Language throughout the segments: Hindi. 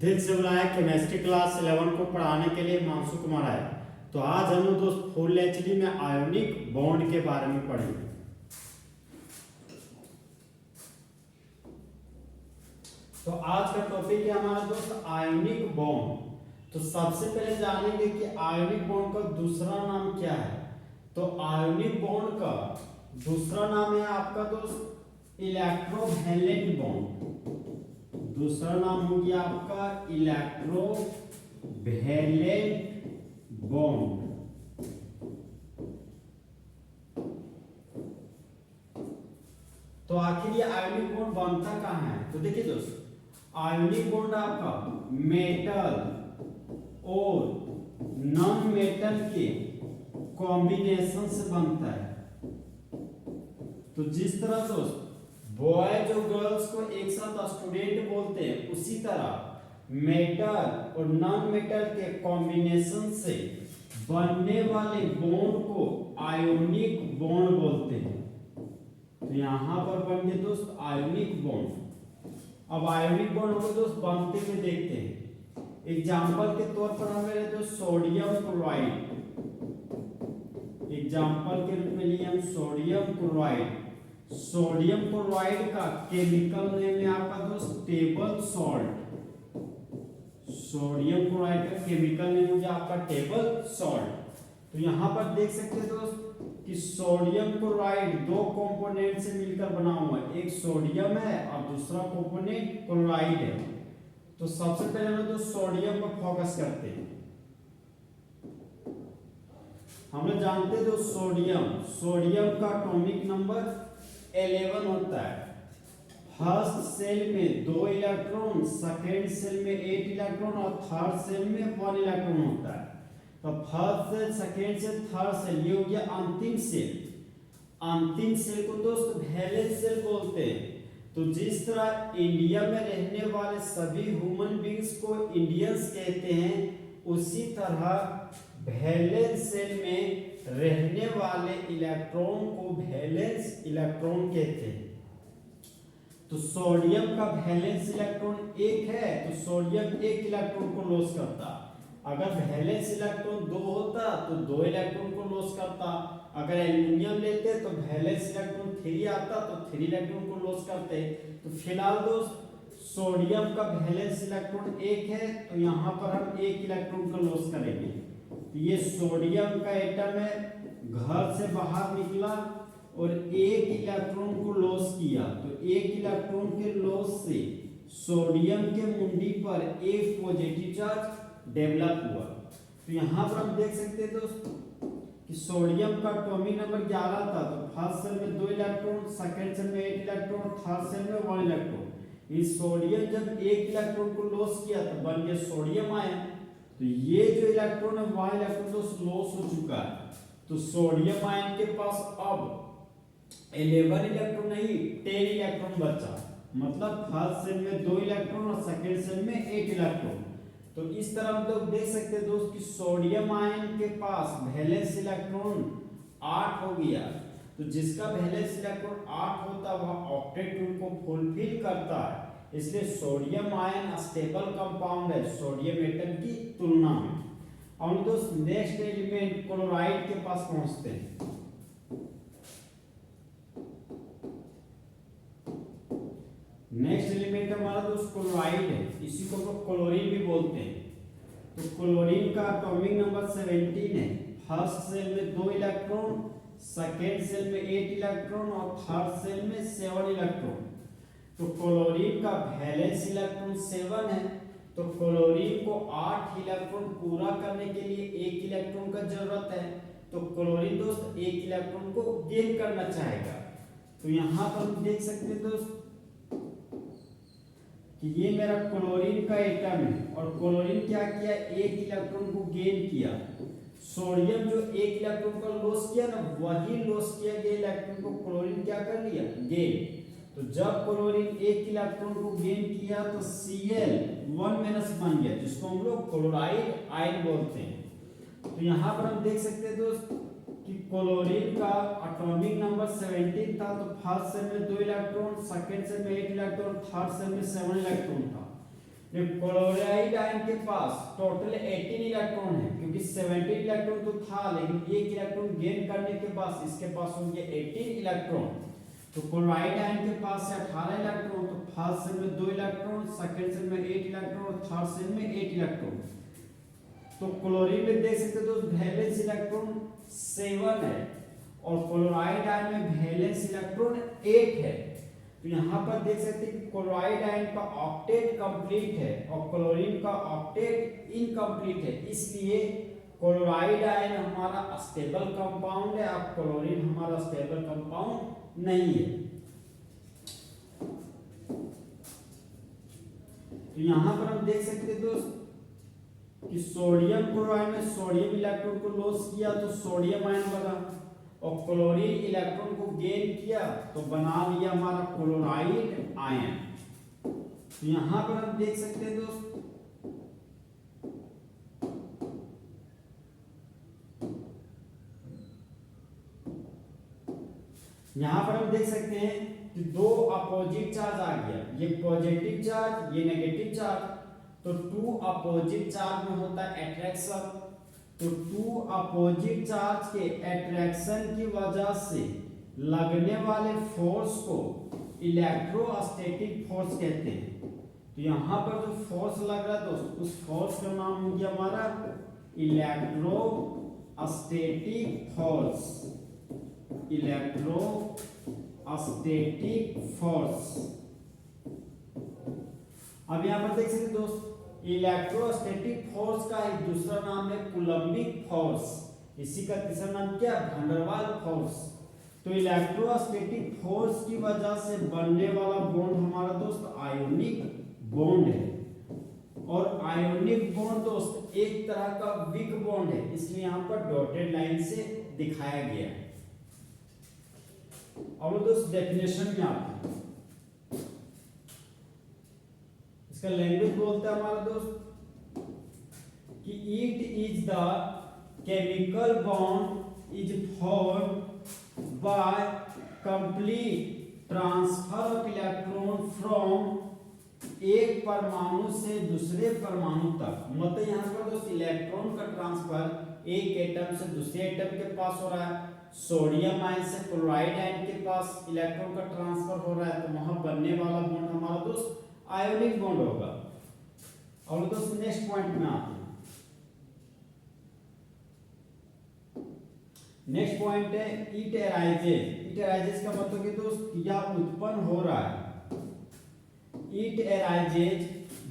दिल से बुलाया केमिस्ट्री क्लास 11 को पढ़ाने के लिए मानसू कुमार आए। तो आज हम लोग दोस्त फुल एचडी में आयोनिक बॉन्ड के बारे में पढ़ेंगे। तो आज का टॉपिक है हमारा दोस्त आयोनिक बॉन्ड। तो सबसे पहले जानेंगे कि आयोनिक बॉन्ड का दूसरा नाम क्या है। तो आयोनिक बॉन्ड का दूसरा नाम है आपका दोस्त इलेक्ट्रोवैलेंट बॉन्ड। दूसरा नाम हो गया आपका इलेक्ट्रोवैलेंट बॉन्ड। तो आखिर ये आयोनिक बॉन्ड बनता कहाँ है। तो देखिए दोस्त, आयोनिक बॉन्ड आपका मेटल और नॉन मेटल के कॉम्बिनेशन से बनता है। तो जिस तरह दोस्त बॉयज और गर्ल्स को एक साथ स्टूडेंट बोलते हैं, उसी तरह मेटल और नॉन मेटल के कॉम्बिनेशन से बनने वाले बॉन्ड को आयोनिक बॉन्ड बोलते हैं। तो यहां पर बन गए दोस्त आयोनिक बॉन्ड। अब आयोनिक बॉन्ड हम दोस्त बनते हुए देखते हैं। एग्जाम्पल के तौर पर हम ले लेते हैं सोडियम क्लोराइड। एग्जाम्पल के रूप में लिए हम सोडियम क्लोराइड। सोडियम क्लोराइड का केमिकल नेम है आपका दोस्त टेबल सॉल्ट। सोडियम क्लोराइड का केमिकल नेम हो गया आपका टेबल सॉल्ट। तो यहां पर देख सकते हैं दोस्त कि सोडियम क्लोराइड दो कंपोनेंट से मिलकर बना हुआ है, एक सोडियम है और दूसरा कंपोनेंट क्लोराइड है। तो सबसे पहले हम तो सोडियम पर फोकस करते हैं। हम लोग जानते हैं जो सोडियम का एटॉमिक नंबर 11 होता है। फर्स्ट सेल में 2 इलेक्ट्रॉन, सेकेंड सेल में 8 इलेक्ट्रॉन और थर्ड सेल में 1 इलेक्ट्रॉन होता है। तो first cell, second cell, third cell, ये हो गया अंतिम सेल। अंतिम सेल को दोस्त वैलेंस सेल बोलते हैं। तो जिस तरह इंडिया में रहने वाले सभी ह्यूमन बींग्स को इंडियंस कहते हैं, उसी तरह वैलेंस सेल में रहने वाले इलेक्ट्रॉन को वैलेंस इलेक्ट्रॉन कहते हैं। तो सोडियम का वैलेंस इलेक्ट्रॉन 1 है, तो सोडियम 1 इलेक्ट्रॉन को लॉस करता। अगर वैलेंस इलेक्ट्रॉन 2 होता तो 2 इलेक्ट्रॉन को लॉस करता। अगर एल्युमिनियम लेते तो वैलेंस इलेक्ट्रॉन 3 आता तो 3 इलेक्ट्रॉन को लॉस करते। तो फिलहाल दोस्त सोडियम का वैलेंस इलेक्ट्रॉन 1 है, तो यहाँ पर हम 1 इलेक्ट्रॉन को लॉस करेंगे। तो ये सोडियम का एटम है, घर से बाहर निकला और 1 इलेक्ट्रॉन को लॉस किया। तो 1 इलेक्ट्रॉन के लॉस से सोडियम के मुंडी पर एक पॉजिटिव चार्ज डेवलप हुआ। तो यहाँ पर हम देख सकते हैं दोस्तों कि सोडियम का एटॉमिक नंबर 11 था। तो फर्स्ट सेल में 2 इलेक्ट्रॉन, सेकंड सेल में 8 इलेक्ट्रॉन, थर्ड सेल में 1 इलेक्ट्रॉन। इस सोडियम जब 1 इलेक्ट्रॉन को लॉस किया तो बन गया सोडियम आयन। तो ये जो इलेक्ट्रॉन है वह इलेक्ट्रॉन दोस्त लॉस हो चुका है। तो सोडियम आयन के पास अब 11 इलेक्ट्रॉन नहीं 10 इलेक्ट्रॉन बचा। मतलब फर्स्ट सेल में 2 इलेक्ट्रॉन और सेकंड सेल में 8 इलेक्ट्रॉन। तो इस तरह हम लोग देख सकते हैं दोस्त कि सोडियम आयन के पास वैलेंस इलेक्ट्रॉन 8 हो गया। तो जिसका वैलेंस इलेक्ट्रॉन 8 होता है वह ऑक्टेट रूल को फुलफिल करता है। इसलिए सोडियम आयन स्टेबल कंपाउंड है सोडियम एटम की तुलना में। और दोस्त नेक्स्ट एलिमेंट क्लोराइड के पास पहुंचते हैं। नेक्स्ट एलिमेंट हमारा दोस्त क्लोराइड है, इसी को हम क्लोरीन भी बोलते हैं। तो क्लोरीन का एटॉमिक नंबर 17 है। फर्स्ट सेल में 2 इलेक्ट्रॉन, सेकेंड सेल में 8 इलेक्ट्रॉन और थर्ड सेल में 7 इलेक्ट्रॉन। तो क्लोरीन का वैलेंस इलेक्ट्रॉन 7 है। तो क्लोरीन को 8 इलेक्ट्रॉन पूरा करने के लिए 1 इलेक्ट्रॉन का जरूरत है। तो क्लोरीन दोस्त 1 इलेक्ट्रॉन को गेन करना चाहेगा। तो यहाँ पर हम देख सकते हैं दोस्त कि ये मेरा क्लोरीन का एटम है और क्लोरीन क्या किया, 1 इलेक्ट्रॉन को गेन किया। सोडियम जो 1 इलेक्ट्रॉन का लॉस किया ना, वही लॉस किया गया इलेक्ट्रॉन को क्लोरीन क्या कर लिया, गेन। तो जब क्लोरीन 1 इलेक्ट्रॉन को गेन किया तो Cl1- बन गया, जिसको हम लोग क्लोराइड आयन बोलते हैं। तो यहाँ पर हम देख सकते हैं दोस्त कि क्लोरीन का एटॉमिक नंबर 17 था। तो फर्स्ट सेल में 2 इलेक्ट्रॉन, सेकंड सेल में 8 इलेक्ट्रॉन, थर्ड सेल में 7 इलेक्ट्रॉन था। क्लोराइड आयन के पास टोटल 18 इलेक्ट्रॉन है, क्योंकि 17 इलेक्ट्रॉन तो था, लेकिन एक इलेक्ट्रॉन गेन करने के बाद इसके पास होंगे 18 इलेक्ट्रॉन। तो क्लोराइड आयन के पास है 18 इलेक्ट्रॉन, तो फर्स्ट सेल में 2 इलेक्ट्रॉन, सेकंड सेल में 8 इलेक्ट्रॉन, थर्ड सेल में 8 इलेक्ट्रॉन। तो क्लोरीन में देख सकते हो वैलेंस इलेक्ट्रॉन 7 है और क्लोराइड आयन में वैलेंस इलेक्ट्रॉन 8 है। तो यहाँ पर देख सकते हैं कि क्लोराइड आयन का ऑक्टेट कंप्लीट है और क्लोरीन का ऑक्टेट इनकम्प्लीट है, इसलिए क्लोराइड आयन हमारा स्टेबल कंपाउंड है और क्लोरीन हमारा स्टेबल कंपाउंड नहीं है। तो यहाँ पर हम देख सकते हैं दोस्त कि सोडियम क्लोराइड में सोडियम इलेक्ट्रॉन को लॉस किया तो सोडियम आयन बना, और क्लोरीन इलेक्ट्रॉन को गेन किया तो बना लिया हमारा क्लोराइड आयन। तो यहां पर हम देख सकते हैं दोस्त यहां पर हम देख सकते हैं कि दो अपोजिट चार्ज आ गया, ये पॉजिटिव चार्ज ये नेगेटिव चार्ज। तो टू अपोजिट चार्ज में होता है अट्रैक्शन, तो टू अपोजिट चार्ज के अट्रैक्शन की वजह से लगने वाले फोर्स को इलेक्ट्रोस्टैटिक फोर्स कहते हैं। तो यहाँ पर जो फोर्स लग रहा है दोस्त, उस फोर्स का नाम हो गया हमारा इलेक्ट्रोस्टैटिक फोर्स, इलेक्ट्रोस्टैटिक फोर्स। अब यहाँ पर देख सकते दोस्त इलेक्ट्रोस्टैटिक फोर्स का एक दूसरा नाम है कूलम्बिक फोर्स, इसी का तीसरा नाम क्या वैन डर वाल फोर्स। तो इलेक्ट्रोस्टैटिक फोर्स की वजह से बनने वाला बॉन्ड हमारा दोस्त आयोनिक बॉन्ड है, और आयोनिक बॉन्ड दोस्त एक तरह का वीक बॉन्ड है, इसलिए यहाँ पर डॉटेड लाइन से दिखाया गया है। अब दोस्त डेफिनेशन में आते हैं, इसका लैंग्वेज बोलता है हमारा दोस्त कि it is the chemical bond is formed by complete transfer of electron from एक परमाणु से दूसरे परमाणु तक। मतलब यहाँ पर दोस्त इलेक्ट्रॉन का ट्रांसफर एक एटम से दूसरे एटम के पास हो रहा है, सोडियम आयन से क्लोराइड आयन के पास इलेक्ट्रॉन का ट्रांसफर हो रहा है, तो वहां बनने वाला बॉन्ड हमारा दोस्त आयोनिक बॉन्ड होगा। और दोस्त नेक्स्ट पॉइंट में आते हैं, नेक्स्ट पॉइंट है इट अराइजेज। इट अराइजेज का मतलब कि दोस्त यह उत्पन्न हो रहा है, it arises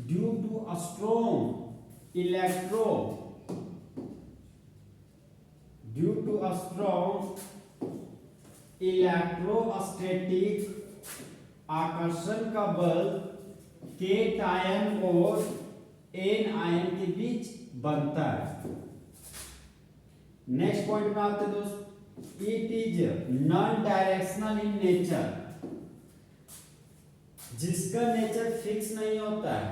due to a strong electrostatic आकर्षण का बल केट आयन और एन आयन के बीच बनता है। नेक्स्ट पॉइंट में आते हैं दोस्त, it is non directional in nature. जिसका नेचर फिक्स नहीं होता है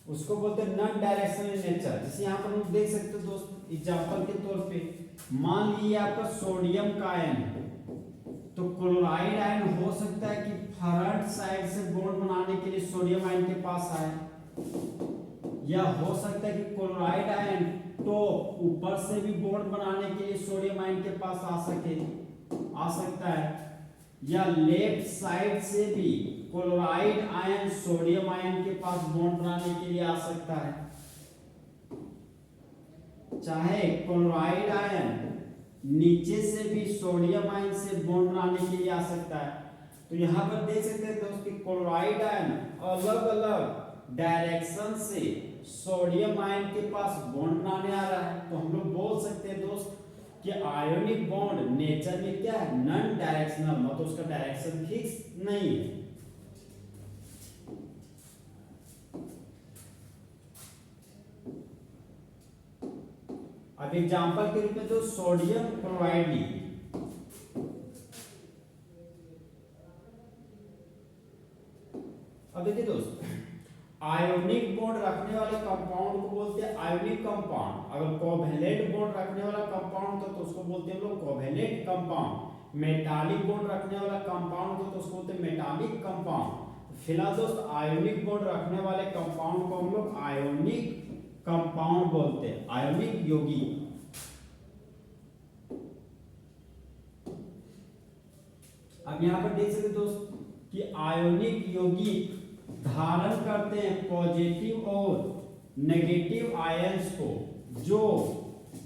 उसको बोलते हैं नॉन डायरेक्शनल इन नेचर। जैसे यहाँ पर हम देख सकते हो दोस्त एग्जांपल के तौर पे, मान लीजिए आपका सोडियम का आयन है, तो क्लोराइड आयन हो सकता है कि फ्रंट साइड से बॉन्ड बनाने के लिए सोडियम आयन के पास आए, या हो सकता है कि क्लोराइड आयन टॉप ऊपर से भी बॉन्ड बनाने के लिए सोडियम आयन के पास आ सकता है, या लेफ्ट साइड से भी क्लोराइड आयन सोडियम आयन के पास बॉन्ड बनाने के लिए आ सकता है। चाहे क्लोराइड आयन नीचे से भी सोडियम आयन से बॉन्ड बनाने के लिए आ सकता है। तो यहाँ पर देख सकते हैं दोस्त कि क्लोराइड आयन अलग अलग डायरेक्शन से सोडियम आयन के पास बॉन्ड बनाने आ रहा है। तो हम लोग बोल सकते हैं दोस्त कि आयोनिक बॉन्ड नेचर में क्या है, नॉन डायरेक्शनल, मतलब उसका डायरेक्शन फिक्स नहीं है। अब एग्जांपल के रूप में तो सोडियम क्लोराइड लीजिए, अब देखिए दोस्त आयोनिक बॉन्ड रखने वाले कंपाउंड को बोलते हैं आयोनिक कंपाउंड। अगर कोवैलेंट बॉन्ड रखने वाला कंपाउंड होता तो उसको बोलते हैं हम लोग कोवैलेंट कंपाउंड। मेटालिक बॉन्ड रखने वाला कंपाउंड होता तो उसको बोलते हैं मेटालिक कंपाउंड। फिलहाल दोस्त आयोनिक बॉन्ड रखने वाले कंपाउंड को हम लोग आयोनिक कंपाउंड बोलते हैं, आयोनिक यौगिक। अब यहाँ पर देख सकते दोस्त कि आयोनिक यौगिक धारण करते हैं पॉजिटिव और नेगेटिव आयंस को, जो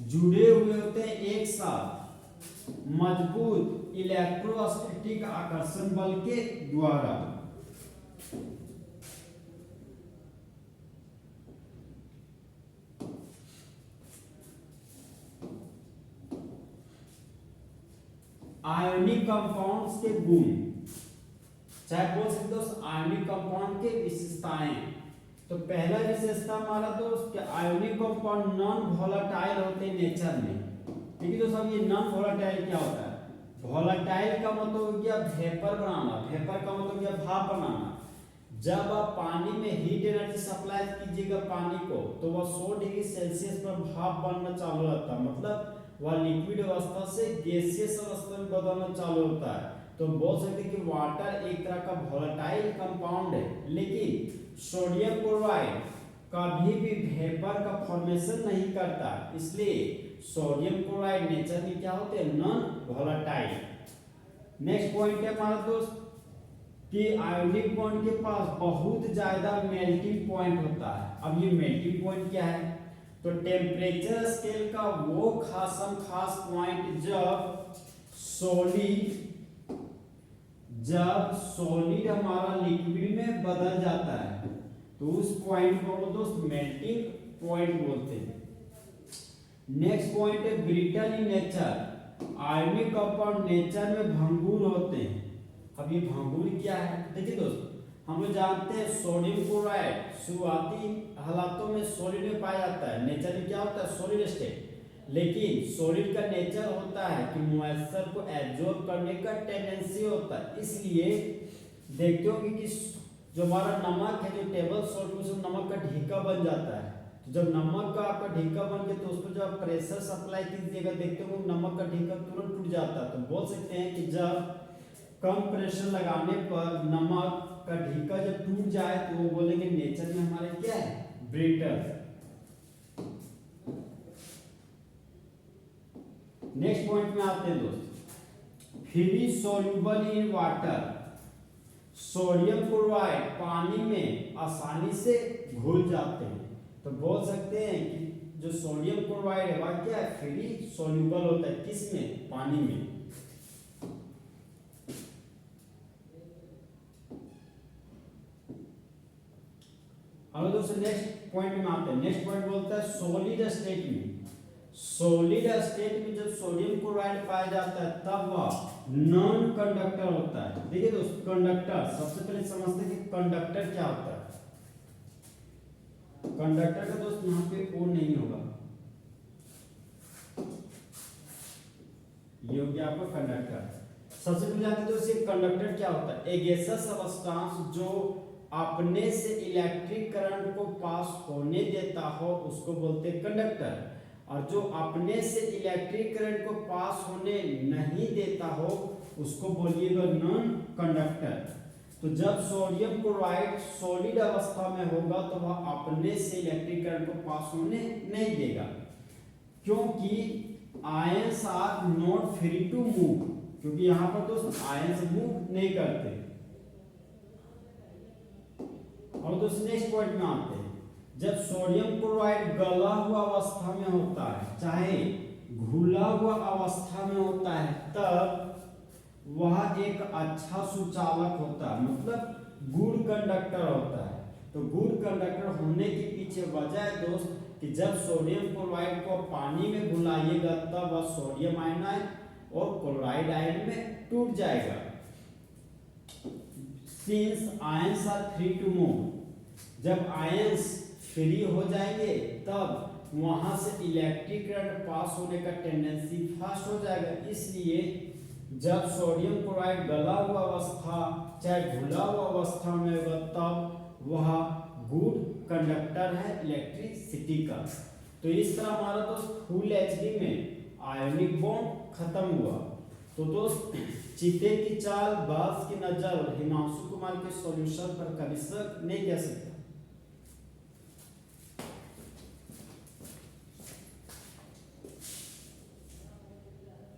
जुड़े हुए होते हैं एक साथ मजबूत इलेक्ट्रोस्टैटिक आकर्षण बल के द्वारा। आयोनिक कंपाउंड्स के गुण, चाहे बोल सकते हो आयोनिक कंपाउंड के विशेषताएं। तो पहला विशेषता हमारा दोस्त कि आयोनिक कंपाउंड नॉन वोलेटाइल होते हैं नेचर में। ठीक है दोस्त, अब ये नॉन वोलेटाइल क्या होता है? वोलेटाइल का मतलब हो गया वेपर बनाना, वेपर का मतलब हो गया भाप बनाना। जब आप पानी में हीट एनर्जी सप्लाई कीजिएगा पानी को, तो वह 100 डिग्री सेल्सियस पर भाप बनना चालू होता है, मतलब वह लिक्विड अवस्था से गैसियस अवस्था में बदलना चालू होता है। तो बोल सकते हैं कि वाटर एक तरह का वोलेटाइल कंपाउंड है, लेकिन सोडियम क्लोराइड कभी भी वेपर का फॉर्मेशन नहीं करता, इसलिए सोडियम क्लोराइड नेचर में क्या होते हैं? Non volatile. नेक्स्ट पॉइंट है हमारा दोस्त कि आयोनिक बॉन्ड के पास बहुत ज्यादा मेल्टिंग पॉइंट होता है। अब ये मेल्टिंग पॉइंट क्या है? तो टेम्परेचर स्केल का वो खास पॉइंट जब सॉलिड हमारा लिक्विड में बदल जाता है, तो उस पॉइंट को हम दोस्त मेल्टिंग पॉइंट बोलते हैं। नेक्स्ट पॉइंट है brittle in nature. Ionic compound nature में भंगुर होते हैं। अब ये भंगुर क्या है? देखिए दोस्त, हम लोग जानते हैं सोडियम क्लोराइड शुरुआती हालातों में सॉलिड में पाया जाता है, नेचर में क्या होता है? Solid state. लेकिन सॉलिड का नेचर होता है कि मॉइस्चर को एब्जॉर्ब करने का टेंडेंसी होता है, इसलिए देखते हो कि जो हमारा नमक है, जो टेबल सॉल्ट में सब नमक का ढीका बन जाता है। तो जब नमक का आपका ढीका बन के, तो उसको जब प्रेशर सप्लाई कीजिएगा, देखते हो नमक का ढीका तुरंत टूट जाता है। तो बोल सकते हैं कि जब कम प्रेशर लगाने पर नमक का ढीका जब टूट जाए, तो वो बोलेंगे नेचर में हमारे क्या है? ब्रिटल। नेक्स्ट पॉइंट में आते हैं दोस्त, free soluble in water. Sodium chloride पानी में आसानी से घुल जाते हैं। तो बोल सकते हैं कि जो सोडियम क्लोराइड है वह क्या है? फ्री सोल्यूबल होता है, किसमें? पानी में। अब दोस्तों नेक्स्ट पॉइंट में आते हैं। नेक्स्ट पॉइंट बोलता है सॉलिड स्टेट में। सॉलिड स्टेट में जब सोडियम क्लोराइड पाया जाता है, तब वह नॉन कंडक्टर होता है। देखिए दोस्त, कंडक्टर सबसे पहले समझते हैं कि कंडक्टर क्या होता है। कंडक्टर का दोस्त यहाँ पे ओ नहीं होगा, ये हो गया आपका कंडक्टर। सबसे पहले जानते हैं दोस्त कंडक्टर क्या होता है? ए गैसियस सब्सटेंस जो अपने से इलेक्ट्रिक करंट को पास होने देता हो, उसको बोलते हैं कंडक्टर। और जो अपने से इलेक्ट्रिक करंट को पास होने नहीं देता हो, उसको बोलिएगा नॉन कंडक्टर। तो जब सोडियम क्लोराइड सॉलिड अवस्था में होगा, तो वह अपने से इलेक्ट्रिक करंट को पास होने नहीं देगा, क्योंकि ions are not free to move, क्योंकि यहाँ पर दोस्त आयंस मूव नहीं करते। और दोस्त नेक्स्ट पॉइंट में आते हैं, जब सोडियम क्लोराइड गला हुआ अवस्था में होता है, चाहे घुला हुआ अवस्था में होता है, तब वह एक अच्छा सुचालक होता है, मतलब गुड कंडक्टर होता है। तो गुड कंडक्टर होने के पीछे वजह है दोस्त कि जब सोडियम क्लोराइड को पानी में घुलाइएगा, तब वह सोडियम आयन और क्लोराइड आयन में टूट जाएगा। Since ions are free to move, जब आयंस फ्री हो जाएंगे, तब वहां से इलेक्ट्रिक करंट पास होने का टेंडेंसी फास्ट हो जाएगा। इसलिए जब सोडियम क्लोराइड गला हुआ अवस्था चाहे घुला हुआ अवस्था में होगा, तब वह गुड कंडक्टर है इलेक्ट्रिसिटी का। तो इस तरह हमारा दोस्त फुल एचडी में आयोनिक बॉन्ड खत्म हुआ। तो दोस्त चीते की चाल, बाज की नजर और हिमांशु कुमार के सॉल्यूशन पर कभी शक नहीं कह सकते।